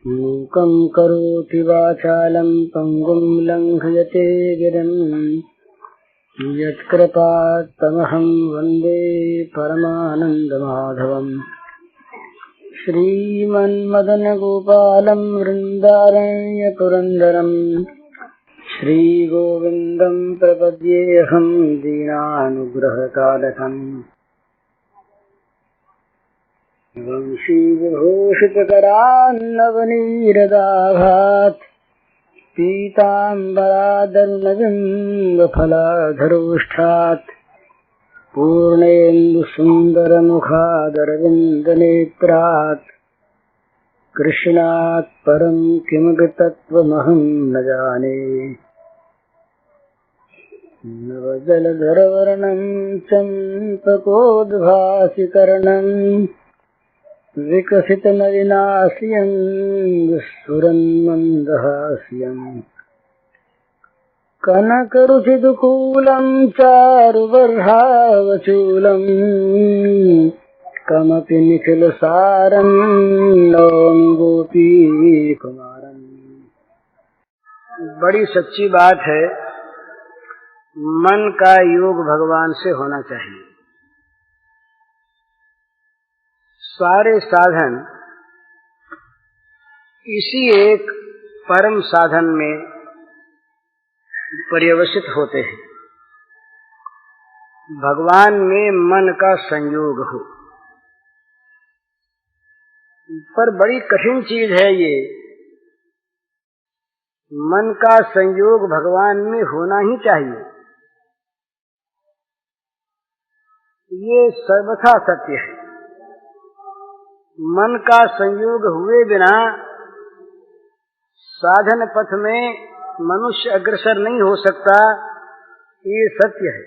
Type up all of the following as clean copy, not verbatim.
मूकं करोति वाचालं पङ्गुं लङ्घयते गिरिं यत्कृपात्तमहं वन्दे परमानन्दमाधवम्। श्रीमन्मदनगोपालं वृन्दारण्यपुरन्दरं श्रीगोविन्दं प्रपद्येऽहं दीनानुग्रहकालकम्। वंशीविभूषितकरान्नवनीरदाभात् पीताम्बरादर्णबिम्बफलाधरोष्ठात् पूर्णेन्दुसुन्दरमुखादरविन्दनेत्रात् कृष्णात् परं किमपि तत्त्वमहं न जाने। नवजलधरवर्णं चम्पकोद्भासिकर्णं विकसितनलिनास्यं स्फुरन्मन्दहास्यं कनकरुचिदुकूलं चारुबर्हावचूलं कमपि निखिलसारं नौमि गोपीकुमारम्। बड़ी सच्ची बात है, मन का योग भगवान से होना चाहिए। सारे साधन इसी एक परम साधन में पर्यवसित होते हैं। भगवान में मन का संयोग हो, पर बड़ी कठिन चीज है ये। मन का संयोग भगवान में होना ही चाहिए, ये सर्वथा सत्य है। मन का संयोग हुए बिना साधन पथ में मनुष्य अग्रसर नहीं हो सकता, ये सत्य है।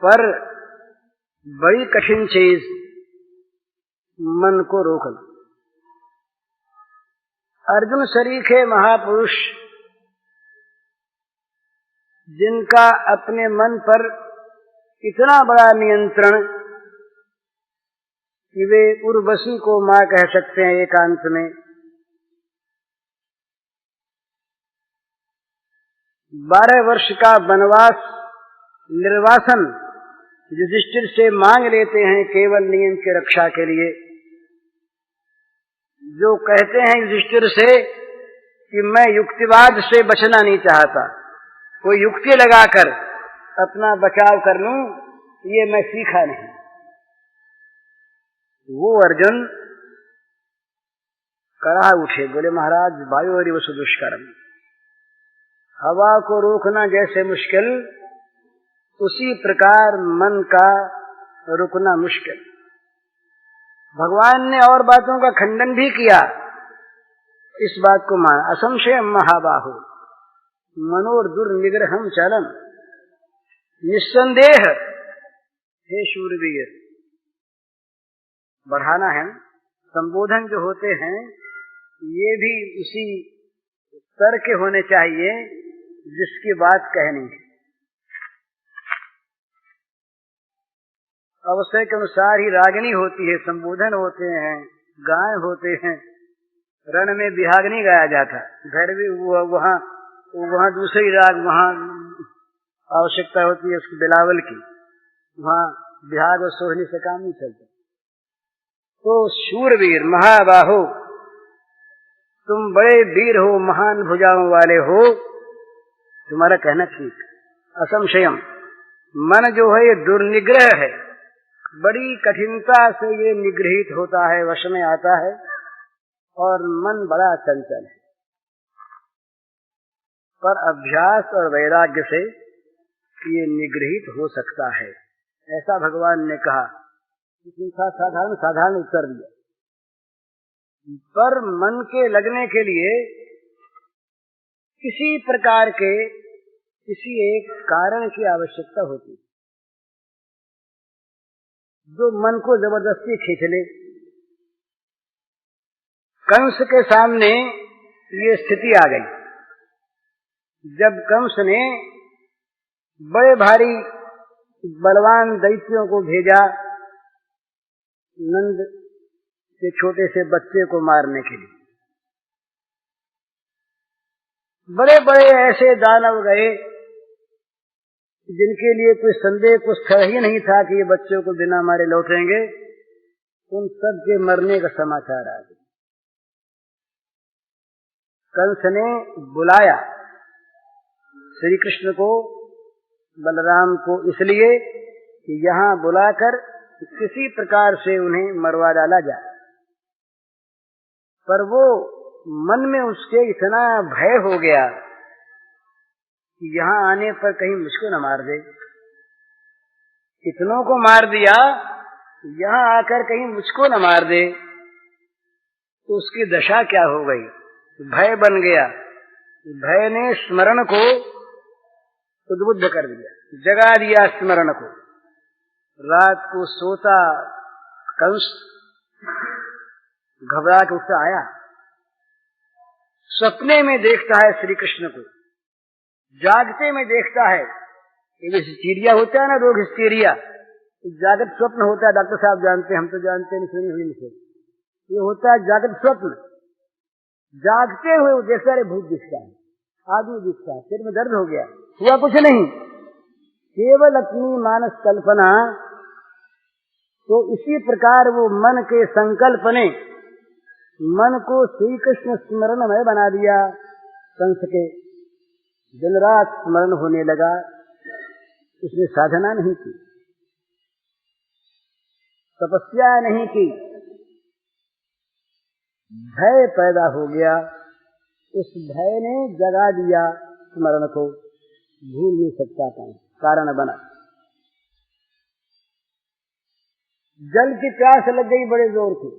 पर बड़ी कठिन चीज मन को रोकना। अर्जुन सरीखे महापुरुष जिनका अपने मन पर इतना बड़ा नियंत्रण कि वे उर्वशी को मां कह सकते हैं एकांत में। 12 वर्ष का वनवास निर्वासन युधिष्ठिर से मांग लेते हैं केवल नियम की रक्षा के लिए। जो कहते हैं युधिष्ठिर से कि मैं युक्तिवाद से बचना नहीं चाहता, कोई युक्ति लगाकर अपना बचाव कर लूं, ये मैं सीखा नहीं। वो अर्जुन कड़ा उठे, बोले महाराज वायोरिव सुदुष्करम। हवा को रोकना जैसे मुश्किल, उसी प्रकार मन का रुकना मुश्किल। भगवान ने और बातों का खंडन भी किया, इस बात को मान। असंशयम महाबाहो मनोर्दुर्निग्रहम चलम। निस्संदेह हे शूरवीर। बढ़ाना है, संबोधन जो होते हैं ये भी उसी स्तर के होने चाहिए जिसकी बात कहनी है। अवसर के अनुसार ही रागिनी होती है, संबोधन होते हैं, गाय होते हैं। रण में बिहागनी गाया जाता, घर भी वहाँ दूसरी राग, वहाँ आवश्यकता होती है उसकी बिलावल की, वहाँ बिहाग और सोहनी से काम नहीं चलता। तो शूरवीर महाबाहो, तुम बड़े वीर हो, महान भुजाओं वाले हो, तुम्हारा कहना ठीक। असंशयम, मन जो है ये दुर्निग्रह है, बड़ी कठिनता से ये निगृहित होता है, वश में आता है, और मन बड़ा चंचल है। पर अभ्यास और वैराग्य से ये निगृहित हो सकता है, ऐसा भगवान ने कहा। साधारण उत्तर दिया। पर मन के लगने के लिए किसी प्रकार के किसी एक कारण की आवश्यकता होती, जो मन को जबरदस्ती खींच ले। कंस के सामने ये स्थिति आ गई जब कंस ने बड़े भारी बलवान दैत्यों को भेजा नंद कि छोटे से बच्चे को मारने के लिए। बड़े बड़े ऐसे दानव गए जिनके लिए कोई संदेह कुछ था ही नहीं था कि ये बच्चों को बिना मारे लौटेंगे, उन सब के मरने का समाचार आ गया। कंस ने बुलाया श्री कृष्ण को, बलराम को, इसलिए कि यहाँ बुलाकर किसी प्रकार से उन्हें मरवा डाला जाए। पर वो मन में उसके इतना भय हो गया कि यहाँ आने पर कहीं मुझको न मार दे। इतनों को मार दिया, यहाँ आकर कहीं मुझको न मार दे, तो उसकी दशा क्या हो गई। भय बन गया। भय ने स्मरण को उद्बुद्ध कर दिया, जगा दिया स्मरण को। रात को सोता कंस घबरा के उससे आया, सपने में देखता है श्री कृष्ण को, जागते में देखता है। ये हिस्टीरिया होता है ना, रोग हिस्टीरिया, जागृत स्वप्न होता है। डॉक्टर साहब जानते हैं, हम तो जानते नहीं, सुनी हुई नहीं। ये होता है जागृत स्वप्न। जागते हुए वो देखता है भूत दिखता है, आदमी दिखता है, सिर में दर्द हो गया, हुआ कुछ नहीं, केवल अपनी मानस कल्पना। तो इसी प्रकार वो मन के संकल्प ने मन को श्री कृष्ण स्मरणमय बना दिया। कंस के दिन रात स्मरण होने लगा। उसने साधना नहीं की, तपस्या नहीं की, भय पैदा हो गया। उस भय ने जगा दिया स्मरण को, भूल नहीं सकता था, कारण बना। जल की प्यास लग गई बड़े जोर की।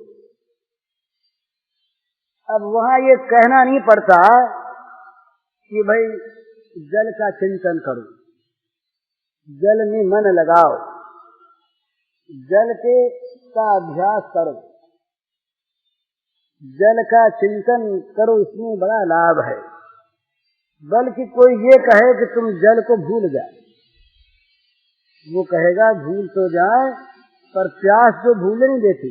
अब वहां ये कहना नहीं पड़ता कि भाई जल का चिंतन करो, जल में मन लगाओ, जल के का अभ्यास करो, जल का चिंतन करो, इसमें बड़ा लाभ है। बल्कि कोई ये कहे कि तुम जल को भूल जाए, वो कहेगा भूल तो जाए, पर प्यास तो भूल नहीं देती।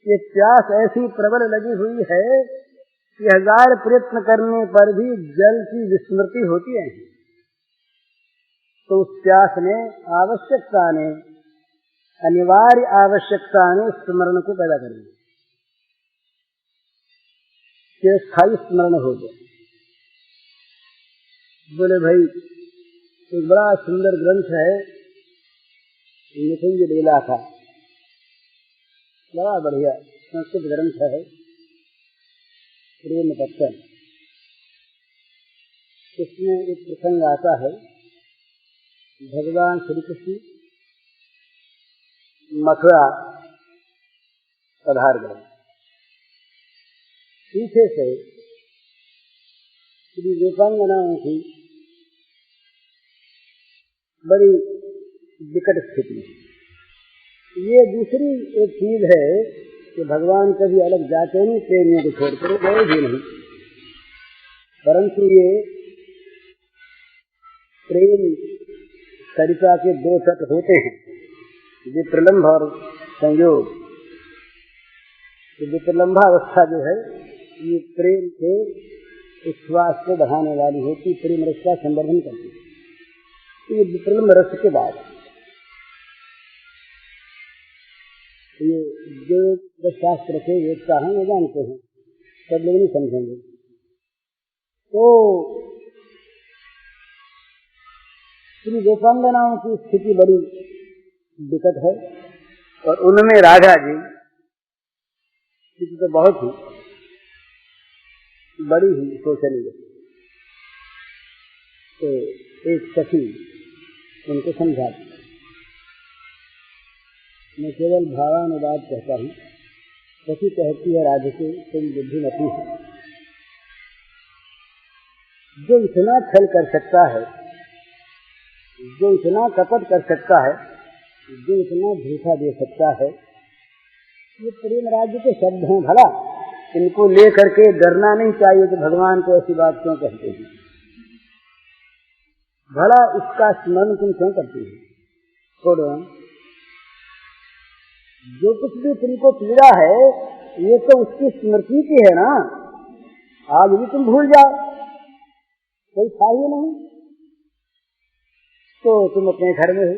ये प्यास ऐसी प्रबल लगी हुई है कि 1000 प्रयत्न करने पर भी जल की विस्मृति होती है। तो उस प्यास ने, आवश्यकता ने, अनिवार्य आवश्यकता ने स्मरण को पैदा कर दिया, कि स्थायी स्मरण हो गया। बोले भाई एक बड़ा सुंदर ग्रंथ है, निकुंज लीला का, बड़ा बढ़िया संस्कृत ग्रंथ है, प्रेम पत्तन। इसमें एक प्रसंग आता है, भगवान श्री कृष्ण मथुरा पधार गए। पीछे से श्री गोपांगनाओं की बड़ी विकट स्थिति। ये दूसरी एक चीज है कि भगवान कभी अलग जाते नहीं, प्रेमियों को छोड़कर गए भी नहीं। परंतु ये प्रेम सरिता के 2 तट होते हैं, विप्रलंभ और संयोग। विप्रलंभावस्था जो है ये प्रेम के विश्वास को बढ़ाने वाली होती, प्रेम रस का संवर्धन करती है। ये विप्रलंभ रस के बाद ये जो शास्त्र के वेदता हैं वो जानते हैं, सब लोग नहीं समझेंगे। तो श्री गोपांगनाओं की स्थिति बड़ी विकट है, और उनमें राधा जी स्थिति तो बहुत ही बड़ी ही शोचनीय। तो एक सखी उनको समझाती, मैं केवल भावानुवाद कहता हूँ। सखी कहती है राधिके, तुम बुद्धिमती हो, जो इतना छल कर सकता है, जो इतना कपट कर सकता है, जो इतना धोखा दे सकता है, ये प्रेम राज्य के शब्द हैं। भला इनको लेकर के डरना नहीं चाहिए कि भगवान को ऐसी बात क्यों कहते हैं। भला इसका स्मरण तुम क्यों करते हैं। छोड़ो, जो कुछ भी तुमको पीड़ा है ये तो उसकी स्मृति की है ना। आज भी तुम भूल जाओ, कोई था ही नहीं, तो तुम अपने घर में हो,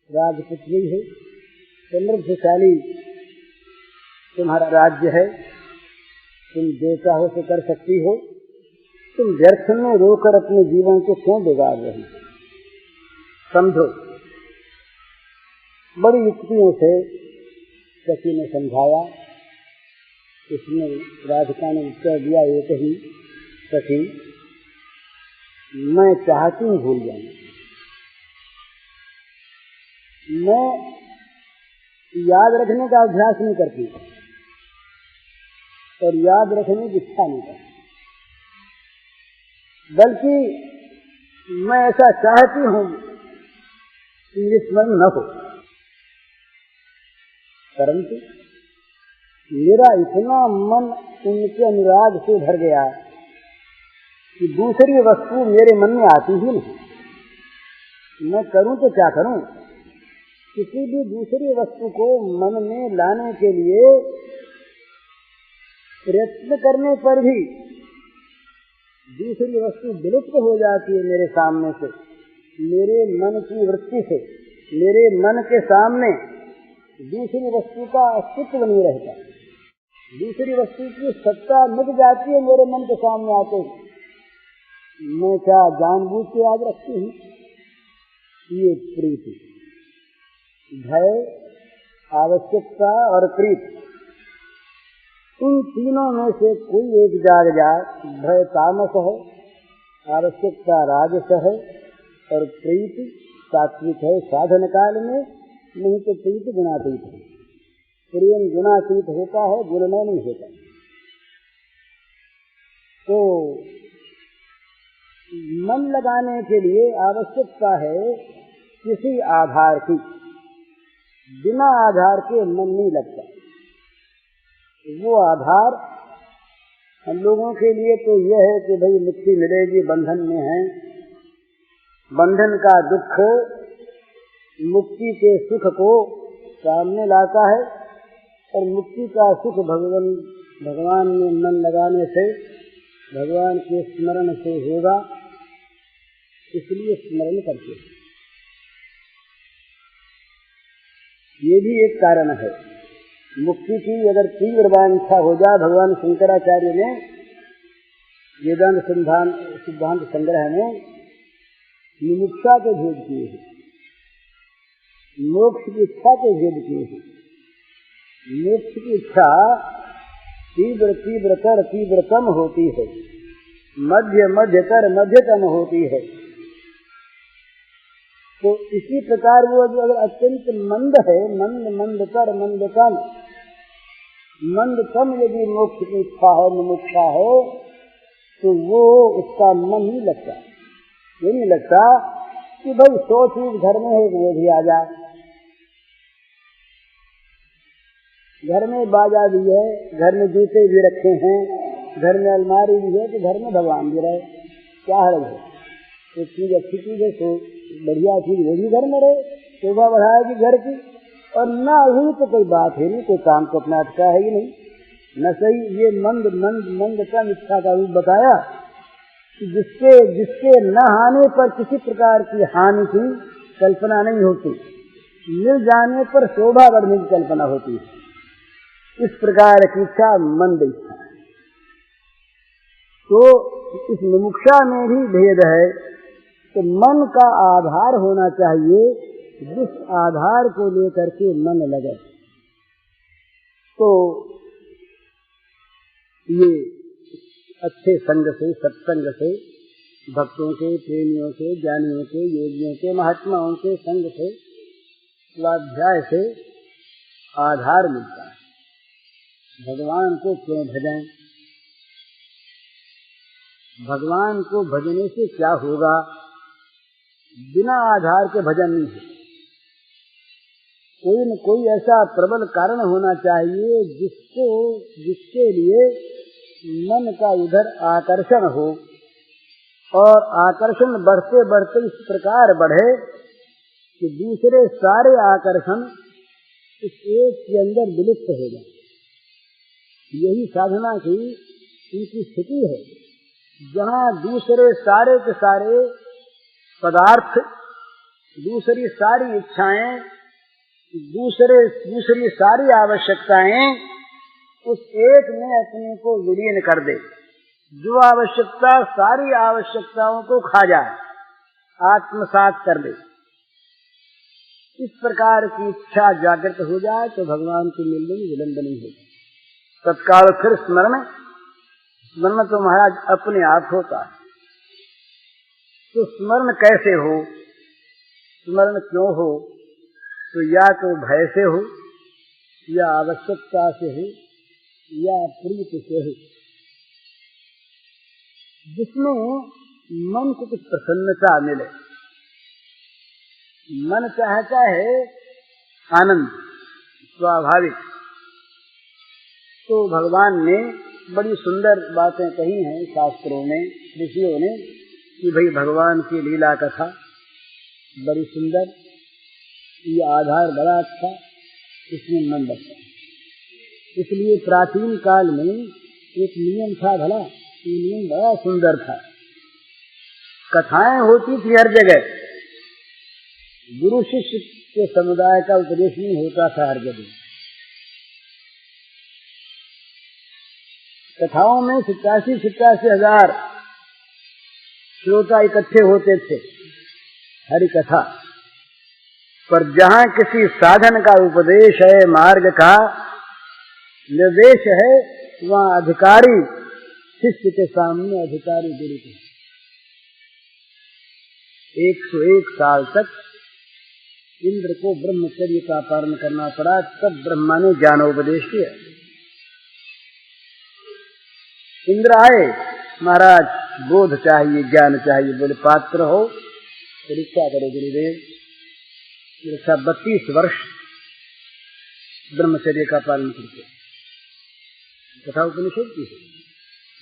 राजपुत्री हो, समृद्धशाली तुम्हारा राज्य है, तुम जो चाहो तो कर सकती हो, तुम व्यर्थ में रोकर अपने जीवन को क्यों बिगाड़ रही हो? समझो। बड़ी युक्तियों से सखी ने समझाया। इसमें राधिका ने उत्तर दिया एक ही, सखी मैं चाहती हूँ भूल जाना, मैं याद रखने का अभ्यास नहीं करती और याद रखने की इच्छा नहीं करती, बल्कि मैं ऐसा चाहती हूँ कि ये स्मरण न हो, परंतु मेरा इतना मन उनके अनुराग से भर गया कि दूसरी वस्तु मेरे मन में आती ही नहीं। मैं करूं तो क्या करूं? किसी भी दूसरी वस्तु को मन में लाने के लिए प्रयत्न करने पर भी दूसरी वस्तु विलुप्त हो जाती है मेरे सामने से, मेरे मन की वृत्ति से। मेरे मन के सामने दूसरी वस्तु का अस्तित्व नहीं रहता, दूसरी वस्तु की सत्ता मिट जाती है मेरे मन के सामने आते। मैं क्या जानबूझ के याद रखती हूँ? ये प्रीति, भय, आवश्यकता और प्रीति, इन तीनों में से कोई एक जाग जाए। भय तामस है, आवश्यकता राजस है और प्रीति सात्विक है साधन काल में, नहीं तो प्रीति गुणातीत है। प्रेम गुणातीत होता है, गुणमय नहीं होता। तो मन लगाने के लिए आवश्यकता है किसी आधार की, बिना आधार के मन नहीं लगता। वो आधार हम लोगों के लिए तो यह है कि भाई मुक्ति मिलेगी, बंधन में है, बंधन का दुख मुक्ति के सुख को सामने लाता है और मुक्ति का सुख भगवान में मन लगाने से, भगवान के स्मरण से होगा, इसलिए स्मरण करते हैं। ये भी एक कारण है। मुक्ति की अगर तीव्र वांछा हो जाए, भगवान शंकराचार्य ने वेदांत सिद्धांत संग्रह में मुमुक्षा के भेद किए हैं, मोक्ष की इच्छा के भेद किए हैं। मोक्ष की इच्छा तीव्रतर तीव्रतम होती है, मध्यतर मध्यतम होती है। तो इसी प्रकार वो जो अगर अत्यंत मंद है, मंदतर मंदतम, मंदतम यदि मोक्ष की इच्छा है, मुमुक्षा है, तो वो उसका मन नहीं लगता। ये नहीं लगता कि भाई 100 चीज घर में है वो भी आ जाए, घर में बाजा भी है, घर में जूते भी रखे हैं, घर में अलमारी भी है, तो घर में भगवान भी रहे, क्या हर्ज है? एक चीज अच्छी चीज है, तो बढ़िया चीज वो भी घर में रहे, शोभा बढ़ाएगी घर की। और ना हुई तो कोई बात है नहीं, कोई काम को अपना अटका है ही नहीं, न सही। ये मंद का इच्छा का रूप बताया कि जिसके न आने पर किसी प्रकार की हानि की कल्पना नहीं होती, मिल जाने पर शोभा बढ़ने की कल्पना होती है। इस प्रकार की इच्छा मंद इच्छा है। तो इस मुमुक्षा में भी भेद है। तो मन का आधार होना चाहिए, जिस आधार को लेकर के मन लगे। तो ये अच्छे संग से, सत्संग से, भक्तों के, प्रेमियों के, ज्ञानियों के, योगियों के, महात्माओं के संग से, स्वाध्याय से आधार मिलता है। भगवान को क्यों भजें? भगवान को भजने से क्या होगा? बिना आधार के भजन नहीं है। कोई न कोई ऐसा प्रबल कारण होना चाहिए जिसके लिए मन का इधर आकर्षण हो, और आकर्षण बढ़ते बढ़ते इस प्रकार बढ़े कि दूसरे सारे आकर्षण इस एक के अंदर विलुप्त हो जाए। यही साधना की उनकी स्थिति है, जहाँ दूसरे सारे के सारे पदार्थ, दूसरी सारी इच्छाएं, दूसरी सारी आवश्यकताएं उस एक में अपने को विलीन कर दे, जो आवश्यकता सारी आवश्यकताओं को खा जाए, आत्मसात कर ले। इस प्रकार की इच्छा जागृत हो जाए तो भगवान के मिलने में विलंब नहीं होगा। तत्काल फिर स्मरण तो महाराज अपने आप होता है। तो स्मरण कैसे हो, स्मरण क्यों हो? तो या तो भय से हो, या आवश्यकता से हो, या प्रीति से हो, जिसमें मन को कुछ प्रसन्नता मिले। मन चाहता है आनंद स्वाभाविक। तो भगवान ने बड़ी सुंदर बातें कही हैं शास्त्रों में, ऋषियों ने, कि भाई भगवान की लीला कथा बड़ी सुंदर, ये आधार बड़ा अच्छा, इसमें मन लगता है। इसलिए प्राचीन काल में एक नियम था, भला ये नियम बड़ा सुंदर था। कथाएं होती थी हर जगह, गुरु शिष्य के समुदाय का उपदेश नहीं होता था हर जगह। कथाओं में 87,000 श्रोता इकट्ठे होते थे, हरि कथा। पर जहाँ किसी साधन का उपदेश है, मार्ग का निर्देश है, वहाँ अधिकारी शिष्य के सामने अधिकारी गुरु के 101 साल तक इंद्र को ब्रह्मचर्य का पालन करना पड़ा। तब ब्रह्मा ने ज्ञानोपदेश किया। इंद्र आए, महाराज बोध चाहिए, ज्ञान चाहिए। बोले पात्र हो, परीक्षा करो गुरुदेव। परीक्षा 32 वर्ष ब्रह्मचर्य का पालन करके, कथा उपनिषद की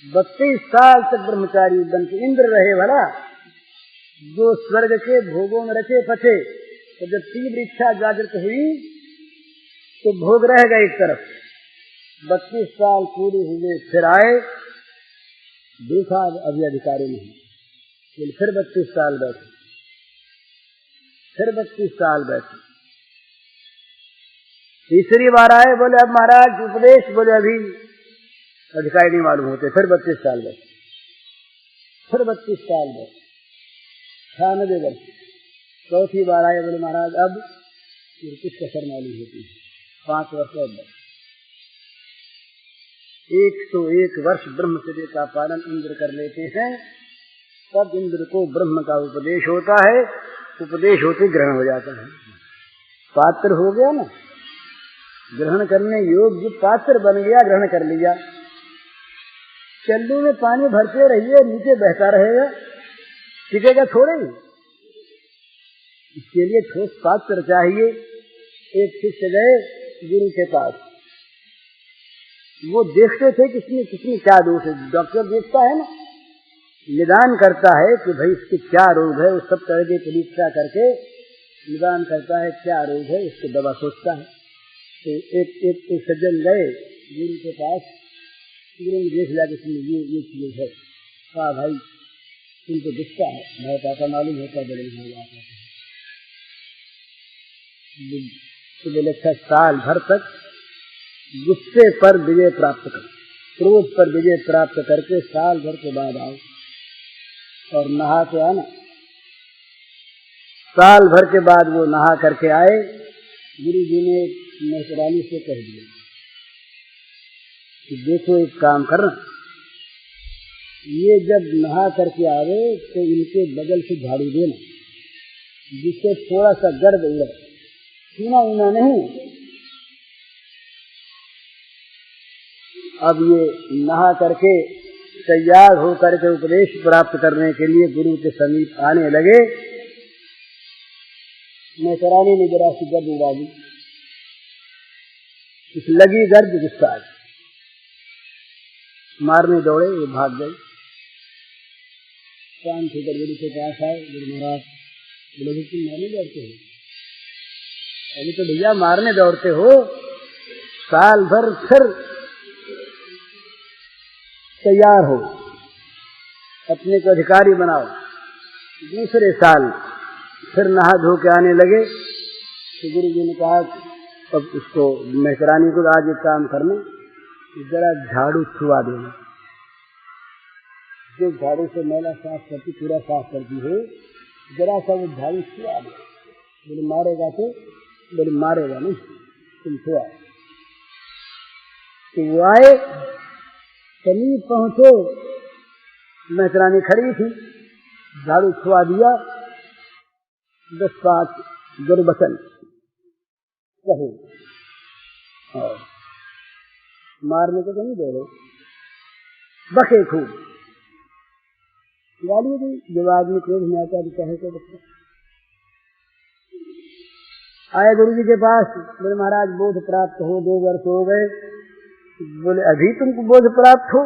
32 साल तक ब्रह्मचारी बन के इंद्र रहे। भला जो स्वर्ग के भोगों में रचे पचे, तो जब तीव्र इच्छा जागृत हुई तो भोग रह गए एक तरफ। 32 साल पूरे हुए, फिर आए, देखा अभी अधिकारी नहीं, फिर 32 साल बैठे, फिर 32 साल बैठे। तीसरी बार आए, बोले अब महाराज उपदेश, बोले अभी अधिकारी नहीं मालूम होते। फिर 32 साल बैठे, फिर 32 साल बैठे, 96 वर्ष। चौथी बार आए, बोले महाराज अब कुछ कसर मालूम होती है, 5 वर्ष और बैठे। 101 वर्ष ब्रह्मचर्य का पालन इंद्र कर लेते हैं, तब इंद्र को ब्रह्म का उपदेश होता है। उपदेश होते ग्रहण हो जाता है, पात्र हो गया ना, ग्रहण करने योग्य पात्र बन गया, ग्रहण कर लिया। चल्लू में पानी भरते रहिए, नीचे बहता रहेगा, टिकेगा थोड़े ही। इसके लिए ठोस पात्र चाहिए। एक शिष्य गए गुरु के पास, वो देखते थे किसमें क्या दोष है। डॉक्टर देखता है ना, निदान करता है कि भाई इसके क्या रोग है, उस सब तरह की परीक्षा करके निदान करता है क्या रोग है, उसकी दवा सोचता है। तो एक सज्जन गए गुरु के पास, गुरु ने देख लिया कि ये चीज है। कहा भाई तुमको दिखता है, मैं पाता मालूम होता बड़े हो जाता है। तो बोले अच्छा, साल भर तक गुस्से पर विजय प्राप्त कर, क्रोध पर विजय प्राप्त करके साल भर के बाद आओ और नहा के आना। साल भर के बाद वो नहा करके आए। गुरु जी ने नौकरानी से कह दिया कि देखो एक काम करना, ये जब नहा करके आवे तो इनके बगल से झाड़ू देना, जिससे थोड़ा सा गर्द उड़े, सुना उना नहीं। अब ये नहा करके तैयार होकर के उपदेश प्राप्त करने के लिए गुरु के समीप आने लगे। नौकरानी ने जरा सी गर्द उड़ा दी, इस लगी गर्द गुस्सा आ, मारने दौड़े, वो भाग गए। शाम से गुरु के पास आए, गुरु महाराज बोले तुम मारने डरते हो, अभी तो भैया मारने दौड़ते हो, साल भर फिर तैयार हो, अपने को अधिकारी बनाओ, दूसरे साल फिर नहा धो के आने लगे तो गुरु जी ने कहा अब उसको मेहरानी को आज एक काम करना, जरा झाड़ू छुआ देना। जो झाड़ू से मैला साफ करती, पूरा साफ करती है, जरा सा वो झाड़ू छुआ दे। बोले मारेगा तो? बोले मारेगा नहीं, तुम छुआ। तो वो आए, समीप पहुंचो, मेहरानी खड़ी थी, झाड़ू छुआ दिया, 10-5 गुरबचन कहे, और मारने को तो नहीं दे रहे, बके खूब गाली दी। जब आदमी क्रोध में आता है कहे तो बच्चा आए गुरु जी के पास, बोले महाराज बोध प्राप्त हो, 2 वर्ष हो गए। बोले अभी तुमको बोध प्राप्त हो,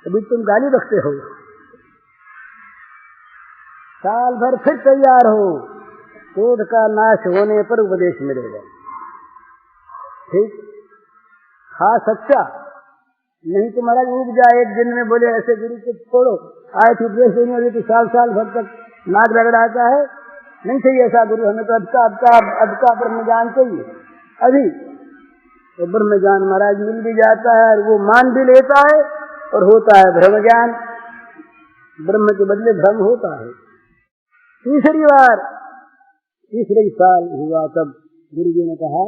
अभी तुम गाली बकते हो, साल भर फिर तैयार हो, क्रोध का नाश होने पर उपदेश मिलेगा। ठीक, हाँ सच्चा, नहीं तो महाराज उग जाए एक दिन में। बोले ऐसे गुरु को छोड़ो, आए थे उपदेश देने वाले तो साल भर तक नाक रगड़ाता है, नहीं चाहिए ऐसा गुरु, हमें तो अबका ब्रह्म ज्ञान चाहिए। अभी तो ब्रह्म ज्ञान महाराज मिल भी जाता है, और वो मान भी लेता है, और होता है ब्रह्म ज्ञान, ब्रह्म के बदले भ्रम होता है। तीसरे साल हुआ तब गुरु जी ने कहा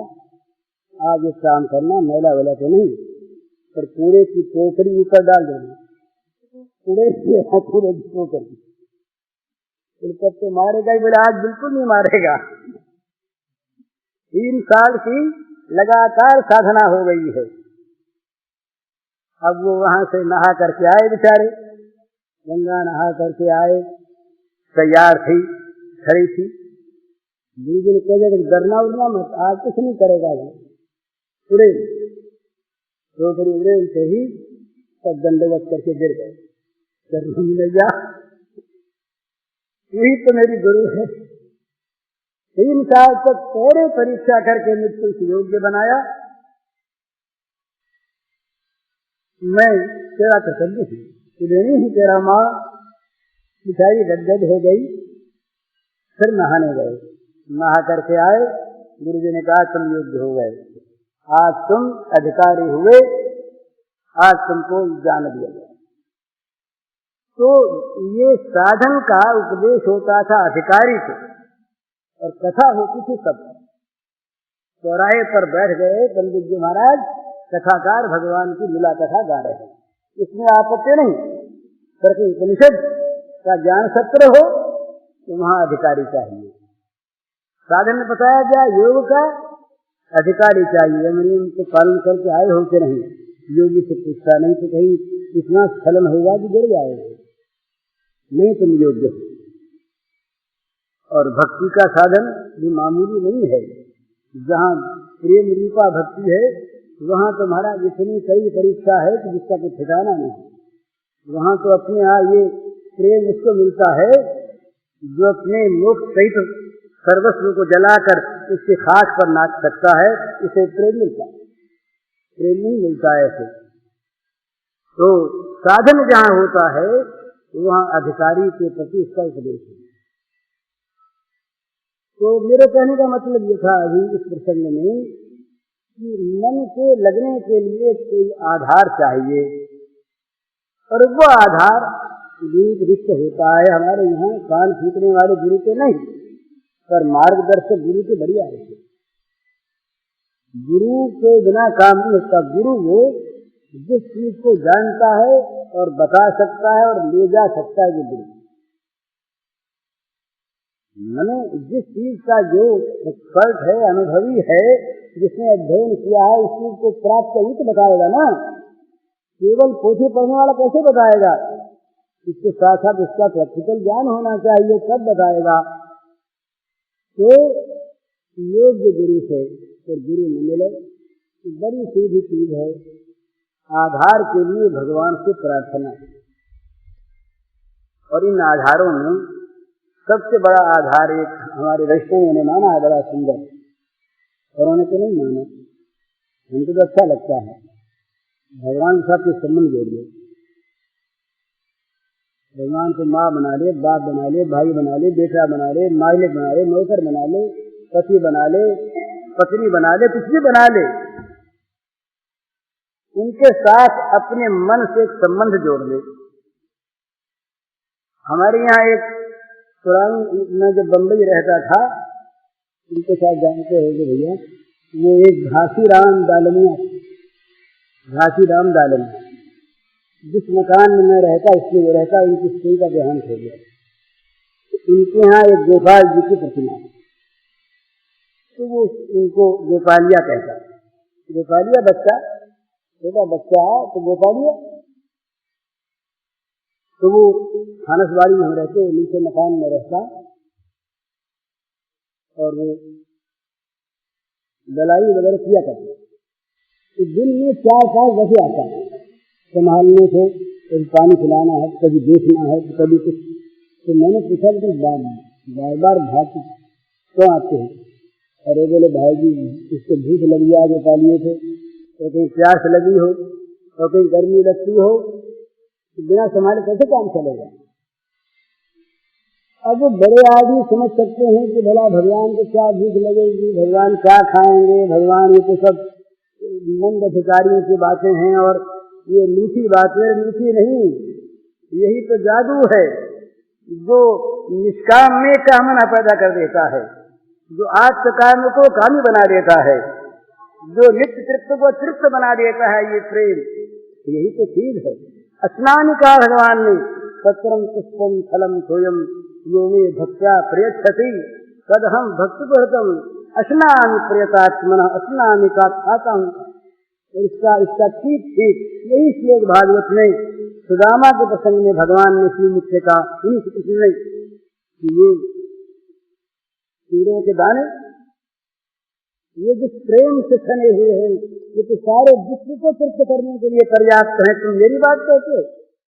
आज एक काम करना, मैला वेला तो नहीं, पर कूड़े की टोकरी ऊपर डाल देना, कूड़े की टोकरी। कब तो मारेगा ही? बोले आज बिल्कुल नहीं मारेगा। 3 साल की लगातार साधना हो गई है। अब वो वहां से नहा करके आए, बेचारे गंगा नहा करके आए, तैयार थी, खड़ी थी। गुरु जी ने कहा डरना उड़ना मत, आज कुछ नहीं करेगा। वो उड़े, टोकरी उड़े से ही सब दंडवत करके गिर गए। भैया यही तो मेरी गुरु है। 3 साल तक थोड़े परीक्षा करके मुझको इस योग्य बनाया। मैं तेरा तसल्ली थी, देनी ही तेरा माँ बिचारी गदगद हो गई। फिर नहाने गए, नहा करके आए, गुरु जी ने कहा तुम योग्य हो गए, आज तुम अधिकारी हुए, आज तुमको जान दिया गया। तो ये साधन का उपदेश होता था अधिकारी को, और कथा होती थी सब। चौराहे पर बैठ गए पंडित जी महाराज, कथाकार भगवान की लीला कथा गा रहे हैं, इसमें आपत्ति नहीं। करके उपनिषद का ज्ञान सत्र हो तो वहां अधिकारी चाहिए। साधन में बताया गया योग का अधिकारी चाहिए, नियम को पालन करके आए हो कि नहीं। योगी से पूछता, नहीं तो कहीं इतना स्खलन होगा कि गिर जाएगा, नहीं तुम योग्य हो। और भक्ति का साधन भी मामूली नहीं है। जहाँ प्रेम रूपा भक्ति है वहाँ तो महाराज इतनी कड़ी परीक्षा है कि जिसका कोई ठिकाना नहीं। वहाँ तो अपने यहाँ ये प्रेम उसको मिलता है जो अपने मोक्ष सहित सर्वस्व को जलाकर उसके खाक पर नाच सकता है, उसे प्रेम मिलता है, प्रेम नहीं मिलता है ऐसे। तो साधन जहाँ होता है वहाँ अधिकारी के प्रति इसका उपदेश है। तो मेरे कहने का मतलब ये था अभी इस प्रसंग में कि मन के लगने के लिए कोई आधार चाहिए, और वो आधार दीर्घ होता है। हमारे यहाँ कान फूकने वाले गुरु के नहीं, पर मार्गदर्शक गुरु के बढ़िया है। गुरु के बिना काम नहीं होता। गुरु वो जिस चीज को जानता है और बता सकता है और ले जा सकता है, वो गुरु। मैंने जिस चीज का जो एक्सपर्ट है, अनुभवी है, जिसने अध्ययन किया है, उस चीज को प्राप्त ही तो बताएगा ना। केवल पोथी पढ़ने वाला कैसे बताएगा? इसके साथ साथ इसका प्रैक्टिकल ज्ञान होना चाहिए, तब बताएगा। तो योग्य गुरु से तो गुरु न मिले तो बड़ी सीधी चीज है। आधार के लिए भगवान से प्रार्थना, और इन आधारों में सबसे बड़ा आधार एक हमारे वैष्णवों ने माना है, बड़ा सुंदर, उन्होंने तो नहीं माना, हमको तो अच्छा लगता है। भगवान के साथ कुछ संबंध जोड़िए, भगवान को माँ बना ले, बाप बना ले, भाई बना ले, बेटा बना ले, मालिक बना ले, नौकर बना ले, पति बना ले, पत्नी बना ले, कुछ भी बना ले, उनके साथ अपने मन से एक संबंध जोड़ ले। हमारे यहाँ एक पुरानी, मैं जब बम्बई रहता था, उनके साथ जानते होंगे भैया, वो एक घासीराम दालमिया, घासीराम दालमिया, जिस मकान में मैं रहता इसलिए वो रहता, उनकी स्त्री का देहांत हो गया। उनके यहाँ एक गोपाल जी की प्रतिमा है, तो वो उनको गोपालिया कहता है। गोपालिया बच्चा, छोटा बच्चा है तो गोपालिया। तो वो खानसबाड़ी में हम रहते, नीचे मकान में रहता, और वो दलाई वगैरह किया करते। तो दिन में 4-5 बजे आता है संभालने से, कभी पानी खिलाना है, कभी देखना है, कभी कुछ। तो मैंने पूछा कि बार बार भाग क्यों आते हैं? अरे बोले भाई जी, इसको भूख लगी आज गोपालिए थे, तो कहीं प्यास लगी हो, तो कहीं गर्मी लगती हो, बिना संभाले कैसे काम चलेगा? अब वो बड़े आदमी समझ सकते हैं कि भला भगवान को क्या भूख लगेगी, भगवान क्या खाएंगे, भगवान ये तो सब मंद अधिकारियों की बातें हैं, और ये मीठी बातें मीठी नहीं, यही तो जादू है जो निष्काम में कामना पैदा कर देता है, जो आत्म काम को कामी बना देता है, जो नित्य तृप्त को तृप्त बना देता है। ये प्रेम, यही तो चीज है। स्नान का भगवान ने पत्रम पुष्पम फलम सोयम यो मे भक्त्या प्रयच्छति तदहम भक्तिपूर्वकम स्नामि प्रयतात्मन स्नामि का खाता हूँ। इसका ठीक यही श्लोक भागवत में सुदामा के प्रसंग में भगवान ने श्री मुख्य का इसलिए कि ये कीड़ों के दाने, ये जिस प्रेम से सने हुए हैं, ये तो सारे विश्व को तृप्त करने के लिए पर्याप्त है। तुम मेरी बात कहते हो?